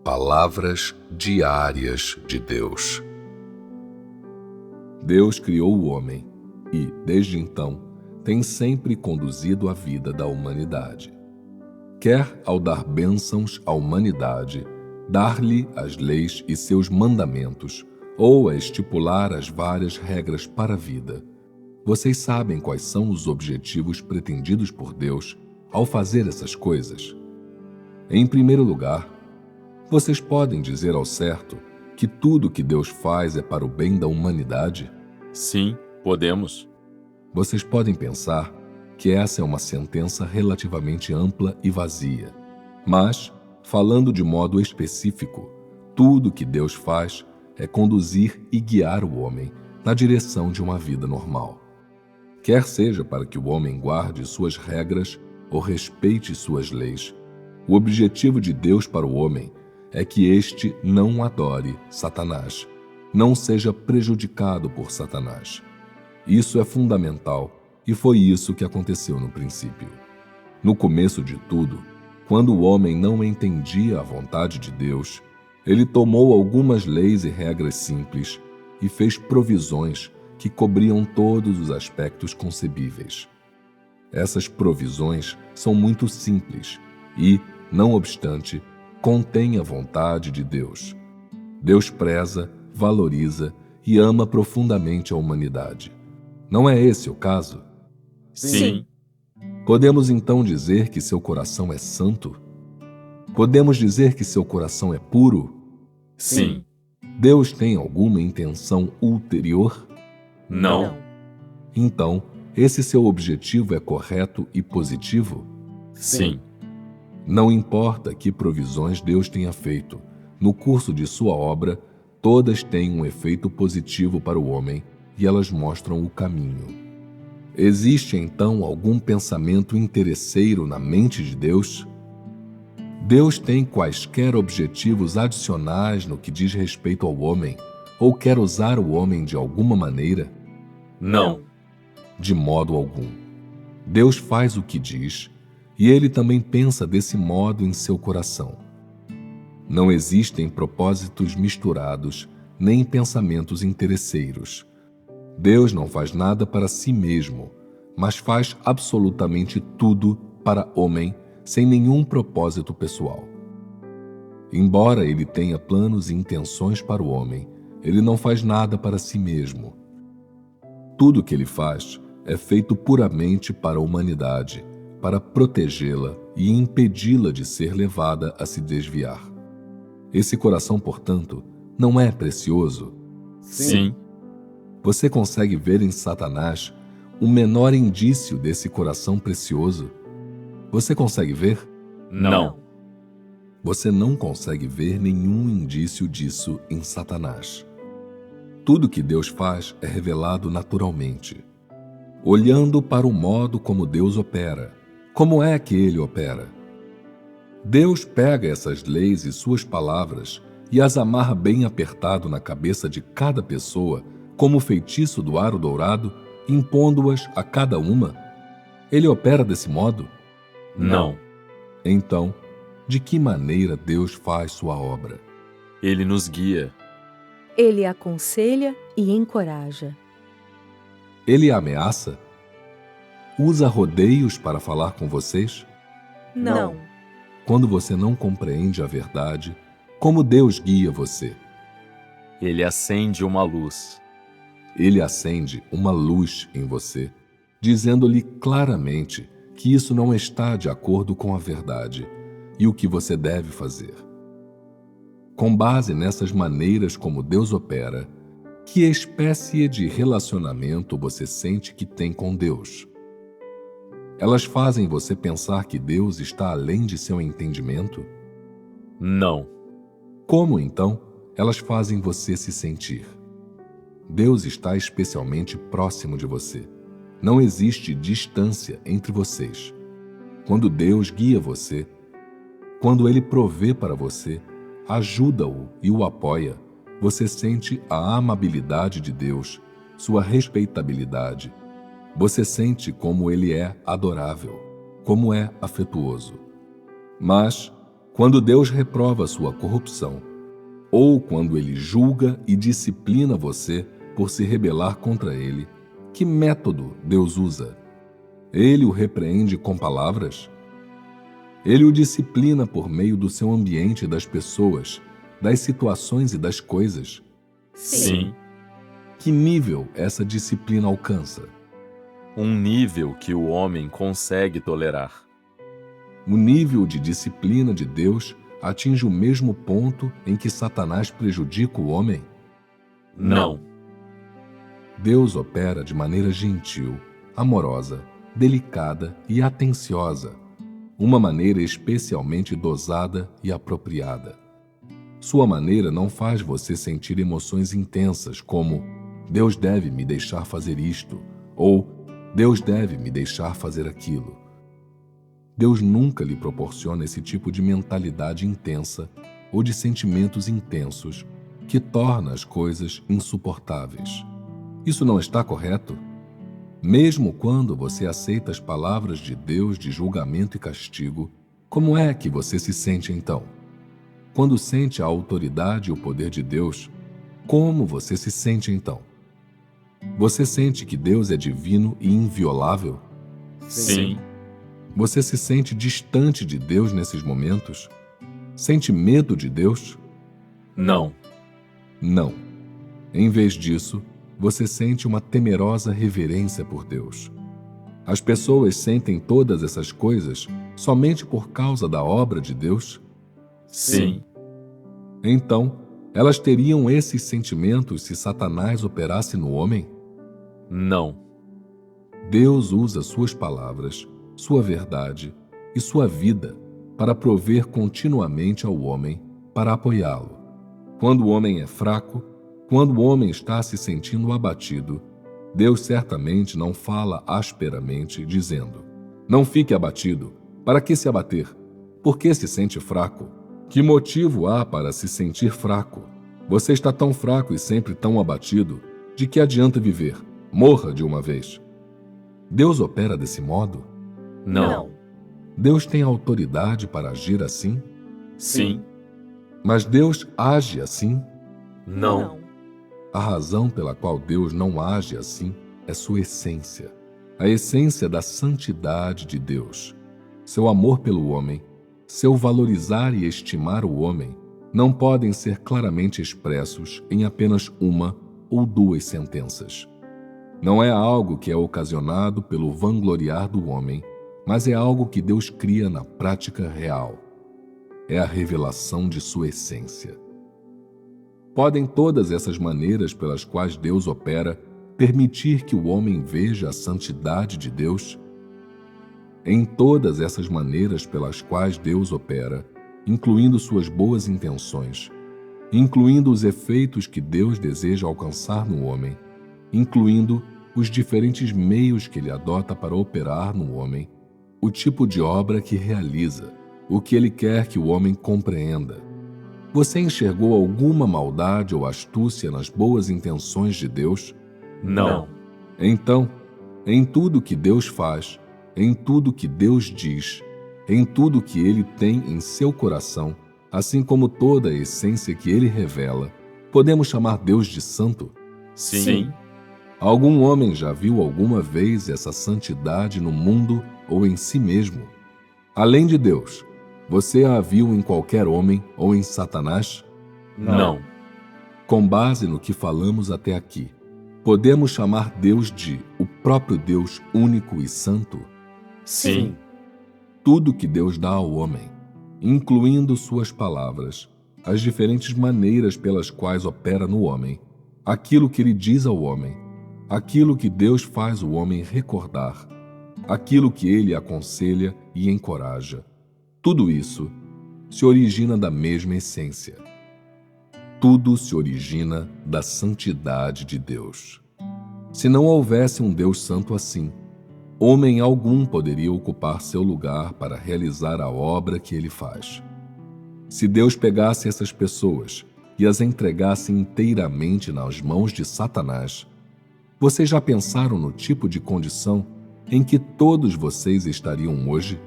Palavras diárias de Deus. Deus criou o homem e, desde então, tem sempre conduzido a vida da humanidade. Quer, ao dar bênçãos à humanidade, dar-lhe as leis e seus mandamentos, ou a estipular as várias regras para a vida. Vocês sabem quais são os objetivos pretendidos por Deus ao fazer essas coisas? Em primeiro lugar, vocês podem dizer ao certo que tudo que Deus faz é para o bem da humanidade? Sim, podemos. Vocês podem pensar que essa é uma sentença relativamente ampla e vazia. Mas, falando de modo específico, tudo que Deus faz é conduzir e guiar o homem na direção de uma vida normal. Quer seja para que o homem guarde suas regras ou respeite suas leis, o objetivo de Deus para o homem é que este não adore Satanás, não seja prejudicado por Satanás. Isso é fundamental e foi isso que aconteceu no princípio. No começo de tudo, quando o homem não entendia a vontade de Deus, ele tomou algumas leis e regras simples e fez provisões que cobriam todos os aspectos concebíveis. Essas provisões são muito simples e, não obstante, contém a vontade de Deus. Deus preza, valoriza e ama profundamente a humanidade. Não é esse o caso? Sim. Podemos então dizer que seu coração é santo? Podemos dizer que seu coração é puro? Sim. Deus tem alguma intenção ulterior? Não. Então, esse seu objetivo é correto e positivo? Sim. Não importa que provisões Deus tenha feito, no curso de sua obra, todas têm um efeito positivo para o homem e elas mostram o caminho. Existe então algum pensamento interesseiro na mente de Deus? Deus tem quaisquer objetivos adicionais no que diz respeito ao homem, ou quer usar o homem de alguma maneira? Não. De modo algum. Deus faz o que diz, e ele também pensa desse modo em seu coração. Não existem propósitos misturados, nem pensamentos interesseiros. Deus não faz nada para si mesmo, mas faz absolutamente tudo para homem, sem nenhum propósito pessoal. Embora ele tenha planos e intenções para o homem, ele não faz nada para si mesmo. Tudo que ele faz é feito puramente para a humanidade, para protegê-la e impedi-la de ser levada a se desviar. Esse coração, portanto, não é precioso? Sim. Você consegue ver em Satanás o menor indício desse coração precioso? Você consegue ver? Não. Você não consegue ver nenhum indício disso em Satanás. Tudo que Deus faz é revelado naturalmente. Olhando para o modo como Deus opera, como é que ele opera? Deus pega essas leis e suas palavras e as amarra bem apertado na cabeça de cada pessoa, como o feitiço do aro dourado, impondo-as a cada uma. Ele opera desse modo? Não. Então, de que maneira Deus faz sua obra? Ele nos guia. Ele aconselha e encoraja. Ele ameaça? Usa rodeios para falar com vocês? Não. Quando você não compreende a verdade, como Deus guia você? Ele acende uma luz. Ele acende uma luz em você, dizendo-lhe claramente que isso não está de acordo com a verdade e o que você deve fazer. Com base nessas maneiras como Deus opera, que espécie de relacionamento você sente que tem com Deus? Elas fazem você pensar que Deus está além de seu entendimento? Não. Como, então, elas fazem você se sentir? Deus está especialmente próximo de você. Não existe distância entre vocês. Quando Deus guia você, quando Ele provê para você, ajuda-o e o apoia, você sente a amabilidade de Deus, sua respeitabilidade. Você sente como Ele é adorável, como é afetuoso. Mas, Quando Deus reprova sua corrupção, ou quando ele julga e disciplina você por se rebelar contra ele, que método Deus usa? Ele o repreende com palavras? Ele o disciplina por meio do seu ambiente e das pessoas, das situações e das coisas? Sim. Que nível essa disciplina alcança? Um nível que o homem consegue tolerar. O nível de disciplina de Deus atinge o mesmo ponto em que Satanás prejudica o homem? Não. Deus opera de maneira gentil, amorosa, delicada e atenciosa, uma maneira especialmente dosada e apropriada. Sua maneira não faz você sentir emoções intensas como Deus deve me deixar fazer isto ou Deus deve me deixar fazer aquilo. Deus nunca lhe proporciona esse tipo de mentalidade intensa ou de sentimentos intensos que torna as coisas insuportáveis. Isso não está correto? Mesmo quando você aceita as palavras de Deus de julgamento e castigo, como é que você se sente então? Quando sente a autoridade e o poder de Deus, como você se sente então? Você sente que Deus é divino e inviolável? Sim. Você se sente distante de Deus nesses momentos? Sente medo de Deus? Não. Não. Em vez disso, você sente uma temerosa reverência por Deus. As pessoas sentem todas essas coisas somente por causa da obra de Deus? Sim. Então, elas teriam esses sentimentos se Satanás operasse no homem? Não. Deus usa suas palavras, sua verdade e sua vida para prover continuamente ao homem, para apoiá-lo. Quando o homem é fraco, quando o homem está se sentindo abatido, Deus certamente não fala asperamente, dizendo: não fique abatido. Para que se abater? Por que se sente fraco? Que motivo há para se sentir fraco? Você está tão fraco e sempre tão abatido, de que adianta viver? Morra de uma vez. Deus opera desse modo? Não. Deus tem autoridade para agir assim? Sim. Mas Deus age assim? Não. A razão pela qual Deus não age assim é sua essência, a essência da santidade de Deus. Seu amor pelo homem, seu valorizar e estimar o homem, não podem ser claramente expressos em apenas uma ou duas sentenças. Não é algo que é ocasionado pelo vangloriar do homem, mas é algo que Deus cria na prática real. É a revelação de sua essência. Podem todas essas maneiras pelas quais Deus opera permitir que o homem veja a santidade de Deus? Em todas essas maneiras pelas quais Deus opera, incluindo suas boas intenções, incluindo os efeitos que Deus deseja alcançar no homem, incluindo os diferentes meios que Ele adota para operar no homem, o tipo de obra que realiza, o que Ele quer que o homem compreenda. Você enxergou alguma maldade ou astúcia nas boas intenções de Deus? Não. Então, em tudo que Deus faz, em tudo que Deus diz, em tudo que Ele tem em seu coração, assim como toda a essência que Ele revela, podemos chamar Deus de santo? Sim. Algum homem já viu alguma vez essa santidade no mundo ou em si mesmo? Além de Deus, você a viu em qualquer homem ou em Satanás? Não. Com base no que falamos até aqui, podemos chamar Deus de o próprio Deus único e santo? Sim. Tudo que Deus dá ao homem, incluindo suas palavras, as diferentes maneiras pelas quais opera no homem, aquilo que Ele diz ao homem, aquilo que Deus faz o homem recordar, aquilo que Ele aconselha e encoraja. Tudo isso se origina da mesma essência. Tudo se origina da santidade de Deus. Se não houvesse um Deus santo assim, homem algum poderia ocupar seu lugar para realizar a obra que Ele faz. Se Deus pegasse essas pessoas e as entregasse inteiramente nas mãos de Satanás, vocês já pensaram no tipo de condição em que todos vocês estariam hoje?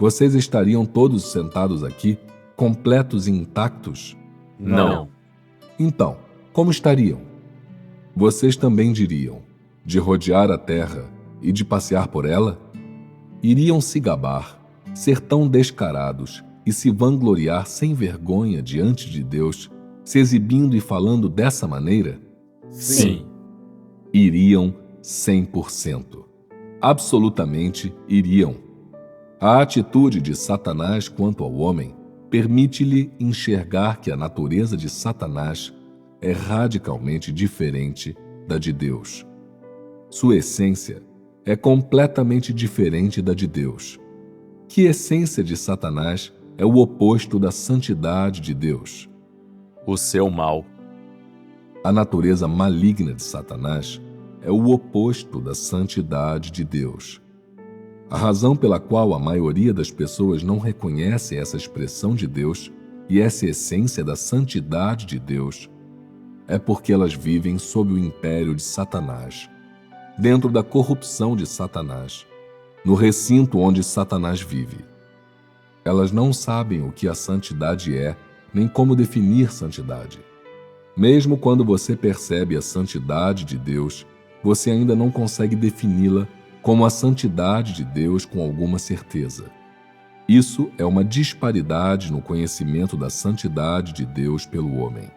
vocês estariam todos sentados aqui, completos e intactos? Não. Então, como estariam? Vocês também diriam, de rodear a terra e de passear por ela? Iriam se gabar, ser tão descarados e se vangloriar sem vergonha diante de Deus, se exibindo e falando dessa maneira? Sim. Iriam 100%. Absolutamente iriam. A atitude de Satanás quanto ao homem permite-lhe enxergar que a natureza de Satanás é radicalmente diferente da de Deus. Sua essência é completamente diferente da de Deus. Que essência de Satanás é o oposto da santidade de Deus? O seu mal. A natureza maligna de Satanás é o oposto da santidade de Deus. A razão pela qual a maioria das pessoas não reconhece essa expressão de Deus e essa essência da santidade de Deus é porque elas vivem sob o império de Satanás, dentro da corrupção de Satanás, no recinto onde Satanás vive. Elas não sabem o que a santidade é, nem como definir santidade. Mesmo quando você percebe a santidade de Deus, você ainda não consegue defini-la como a santidade de Deus com alguma certeza. Isso é uma disparidade no conhecimento da santidade de Deus pelo homem.